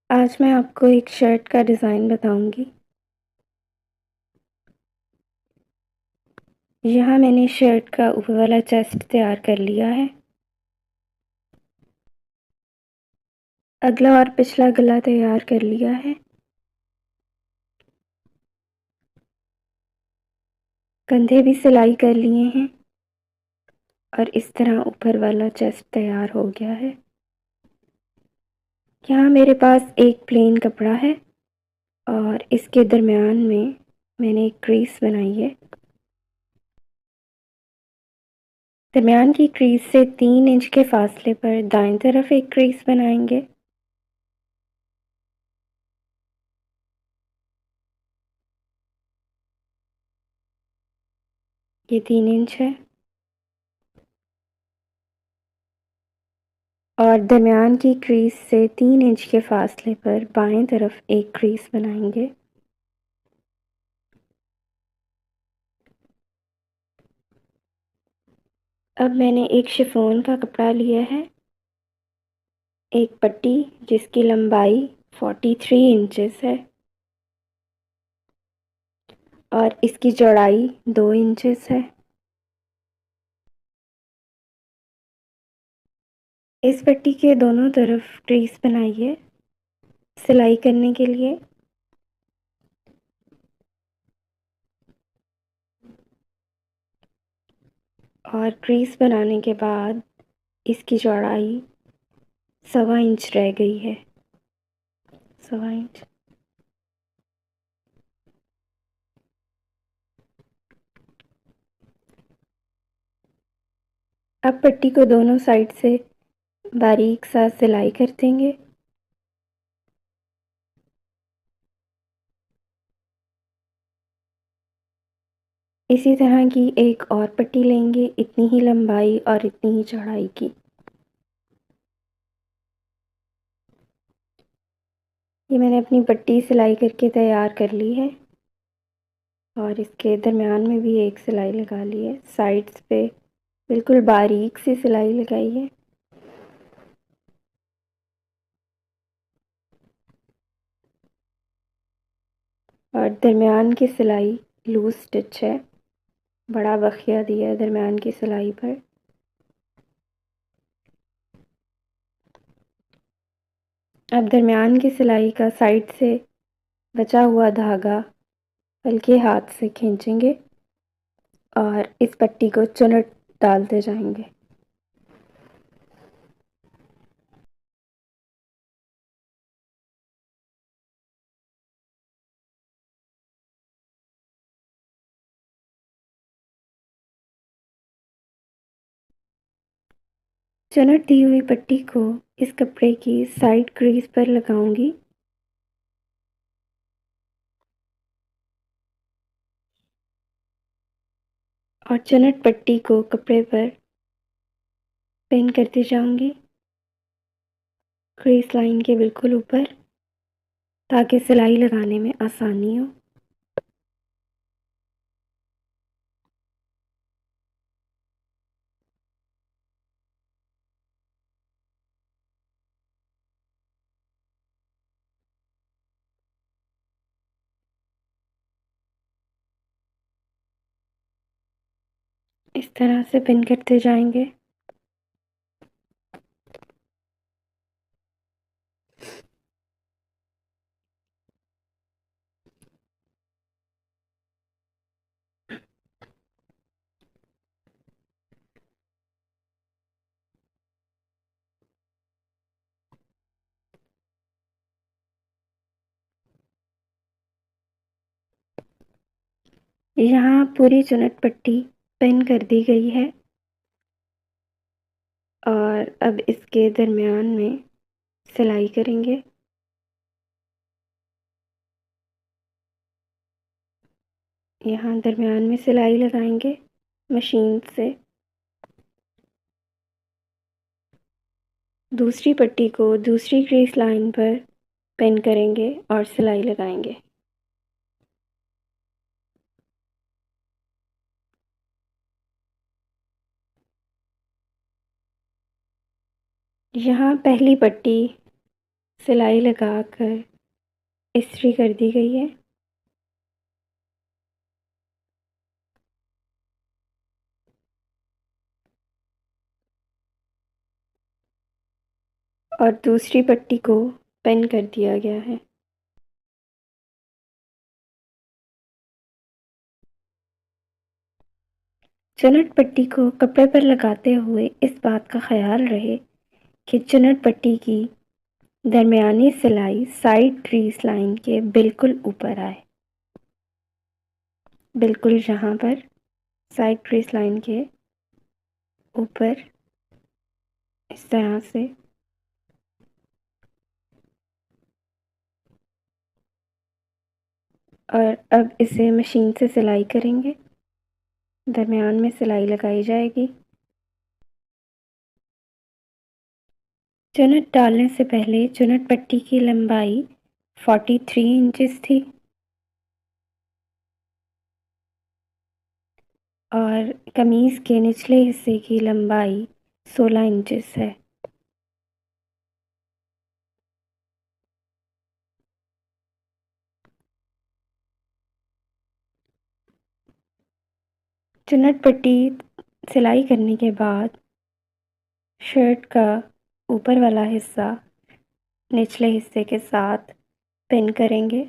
आज मैं आपको एक शर्ट का डिज़ाइन बताऊंगी। यहाँ मैंने शर्ट का ऊपर वाला चेस्ट तैयार कर लिया है। अगला और पिछला गला तैयार कर लिया है। कंधे भी सिलाई कर लिए हैं और इस तरह ऊपर वाला चेस्ट तैयार हो गया है। यहाँ मेरे पास एक प्लेन कपड़ा है और इसके दरमियान में मैंने एक क्रीज बनाई है। दरमियान की क्रीज से 3 इंच के फासले पर दाईं तरफ एक क्रीज बनाएंगे। ये 3 इंच है और दरमियान की क्रीज से 3 इंच के फासले पर बाएं तरफ एक क्रीज बनाएंगे। अब मैंने एक शिफॉन का कपड़ा लिया है, एक पट्टी जिसकी लंबाई 43 इंचेस है और इसकी चौड़ाई 2 इंचेस है। इस पट्टी के दोनों तरफ क्रीज बनाइए सिलाई करने के लिए। और क्रीज बनाने के बाद इसकी चौड़ाई 1.25 इंच रह गई है। 1.25 इंच। अब पट्टी को दोनों साइड से बारीक सा सिलाई कर देंगे। इसी तरह की एक और पट्टी लेंगे, इतनी ही लंबाई और इतनी ही चौड़ाई की। ये मैंने अपनी पट्टी सिलाई करके तैयार कर ली है और इसके दरमियान में भी एक सिलाई लगा ली है। साइड्स पे बिल्कुल बारीक सी सिलाई लगाई है और दरमियान की सिलाई लूज स्टिच है। बड़ा बखिया दिया है दरमियान की सिलाई पर। अब दरमियान की सिलाई का साइड से बचा हुआ धागा हल्के हाथ से खींचेंगे और इस पट्टी को चुनट डालते जाएंगे। चुनट दी हुई पट्टी को इस कपड़े की साइड क्रीज पर लगाऊंगी और चुनट पट्टी को कपड़े पर पिन करती जाऊंगी क्रीज लाइन के बिल्कुल ऊपर, ताकि सिलाई लगाने में आसानी हो। इस तरह से पिन करते जाएंगे। यहाँ पूरी चुनट पट्टी पिन कर दी गई है और अब इसके दरमियान में सिलाई करेंगे। यहाँ दरमियान में सिलाई लगाएंगे मशीन से। दूसरी पट्टी को दूसरी क्रीज लाइन पर पिन करेंगे और सिलाई लगाएंगे। यहाँ पहली पट्टी सिलाई लगाकर इस्त्री कर दी गई है। और दूसरी पट्टी को पिन कर दिया गया है। चुनट पट्टी को कपड़े पर लगाते हुए इस बात का ख्याल रहे कि चुनट पट्टी की दरमियानी सिलाई साइड क्रीज लाइन के बिल्कुल ऊपर आए। बिल्कुल यहाँ पर साइड क्रीज लाइन के ऊपर इस तरह से। और अब इसे मशीन से सिलाई करेंगे। दरमियान में सिलाई लगाई जाएगी। चुनट डालने से पहले चुनट पट्टी की लंबाई 43 इंचेस थी और कमीज़ के निचले हिस्से की लंबाई 16 इंचेस है। चुनट पट्टी सिलाई करने के बाद शर्ट का ऊपर वाला हिस्सा निचले हिस्से के साथ पिन करेंगे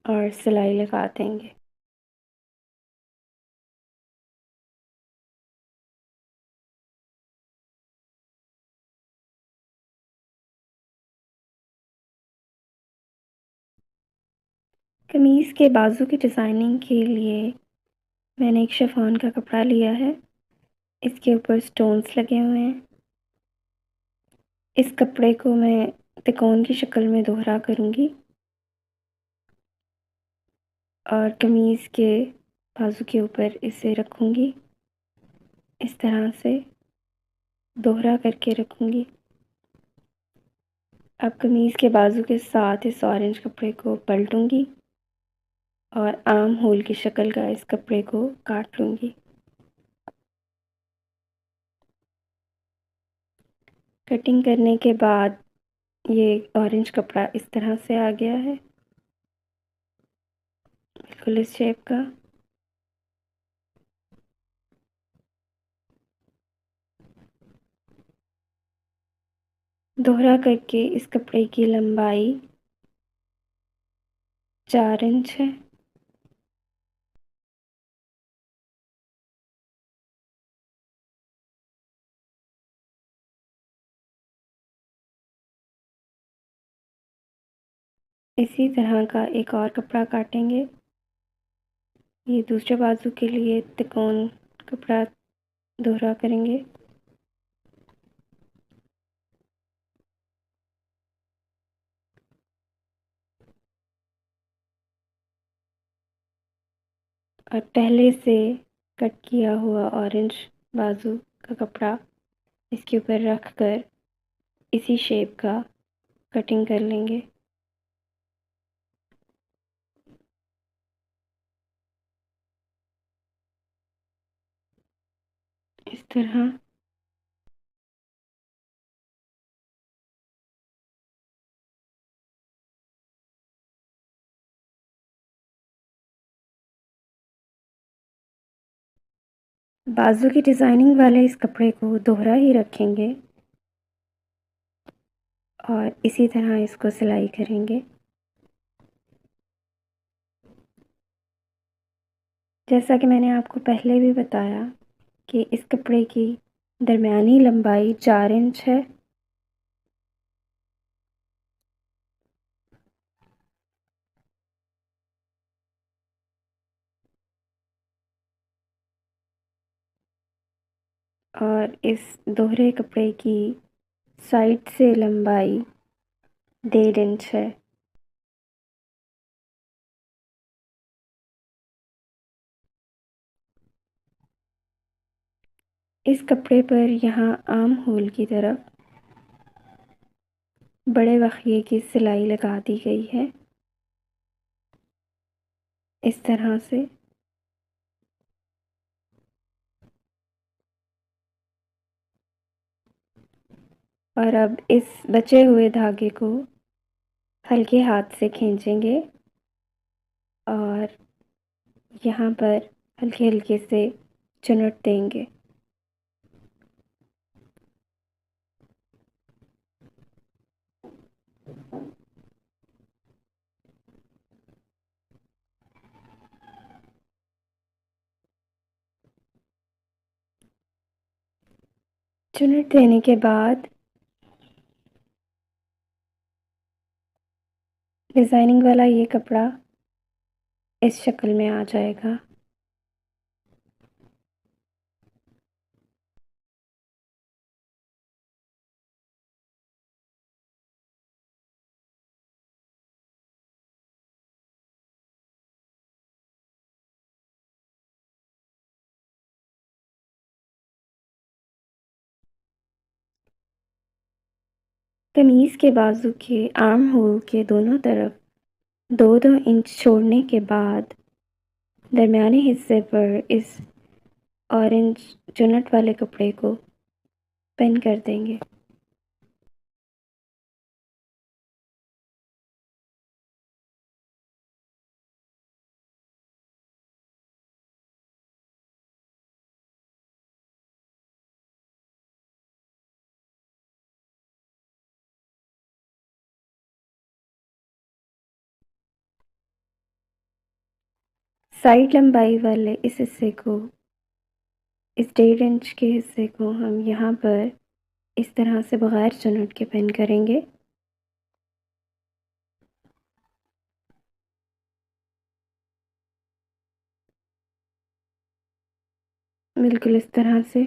और सिलाई लगा देंगे। कमीज़ के बाजू की डिज़ाइनिंग के लिए मैंने एक शिफॉन का कपड़ा लिया है। इसके ऊपर स्टोन्स लगे हुए हैं। इस कपड़े को मैं तिकोन की शक्ल में दोहरा करूँगी और कमीज़ के बाजू के ऊपर इसे रखूँगी। इस तरह से दोहरा करके रखूँगी। अब कमीज़ के बाजू के साथ इस ऑरेंज कपड़े को पलटूँगी और आर्म होल की शक्ल का इस कपड़े को काट लूँगी। कटिंग करने के बाद ये ऑरेंज कपड़ा इस तरह से आ गया है, बिल्कुल इस शेप का। दोहरा करके इस कपड़े की लंबाई 4 इंच है। इसी तरह का एक और कपड़ा काटेंगे। ये दूसरे बाजू के लिए तिकोन कपड़ा दोहरा करेंगे। और पहले से कट किया हुआ ऑरेंज बाजू का कपड़ा इसके ऊपर रख कर इसी शेप का कटिंग कर लेंगे। इस तरह बाजू की डिज़ाइनिंग वाले इस कपड़े को दोहरा ही रखेंगे और इसी तरह इसको सिलाई करेंगे। जैसा कि मैंने आपको पहले भी बताया कि इस कपड़े की दरमियानी लंबाई 4 इंच है। और इस दोहरे कपड़े की साइड से लंबाई 1.5 इंच है। इस कपड़े पर यहाँ आर्म होल की तरफ बड़े वखिये की सिलाई लगा दी गई है, इस तरह से। और अब इस बचे हुए धागे को हल्के हाथ से खींचेंगे और यहाँ पर हल्के हल्के से चुनट देंगे। चुनट देने के बाद डिज़ाइनिंग वाला ये कपड़ा इस शक्ल में आ जाएगा। कमीज़ के बाजू के आर्म होल के दोनों तरफ 2-2 इंच छोड़ने के बाद दरमियाने हिस्से पर इस ऑरेंज चुनट वाले कपड़े को पिन कर देंगे। साइड लंबाई वाले इस हिस्से को, इस 1.5 इंच के हिस्से को हम यहाँ पर इस तरह से बगैर चुनट के पिन करेंगे। बिल्कुल इस तरह से।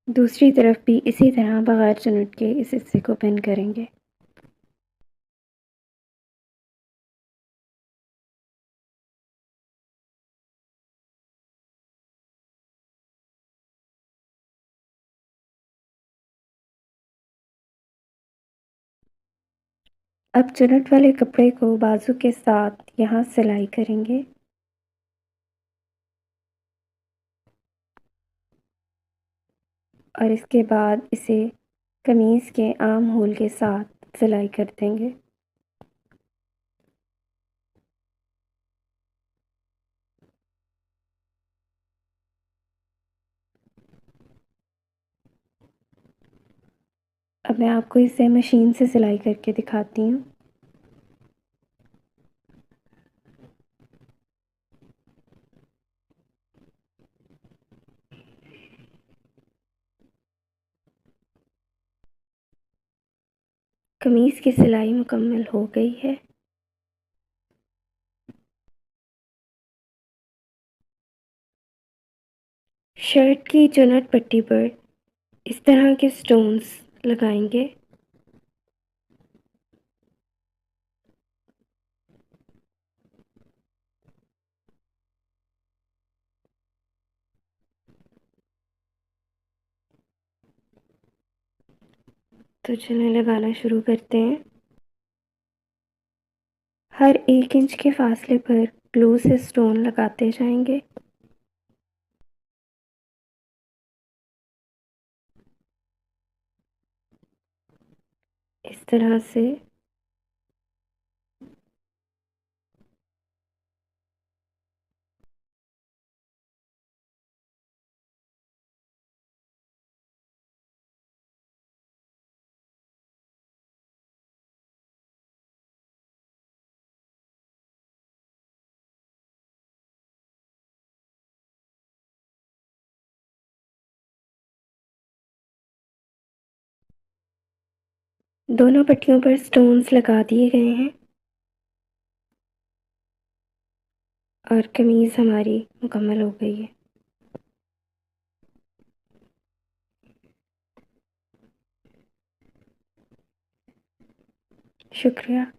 दूसरी तरफ भी इसी तरह बगैर चुनट के इस हिस्से को पिन करेंगे। अब चुनट वाले कपड़े को बाजू के साथ यहाँ सिलाई करेंगे और इसके बाद इसे कमीज़ के आर्म होल के साथ सिलाई कर देंगे। अब मैं आपको इसे मशीन से सिलाई करके दिखाती हूँ। कमीज़ की सिलाई मुकम्मल हो गई है। शर्ट की चुनट पट्टी पर इस तरह के स्टोन्स लगाएंगे। तो चलिए लगाना शुरू करते हैं। हर 1 इंच के फासले पर ग्लू से स्टोन लगाते जाएंगे। इस तरह से। दोनों पट्टियों पर स्टोन्स लगा दिए गए हैं और कमीज़ हमारी मुकम्मल हो गई है। शुक्रिया।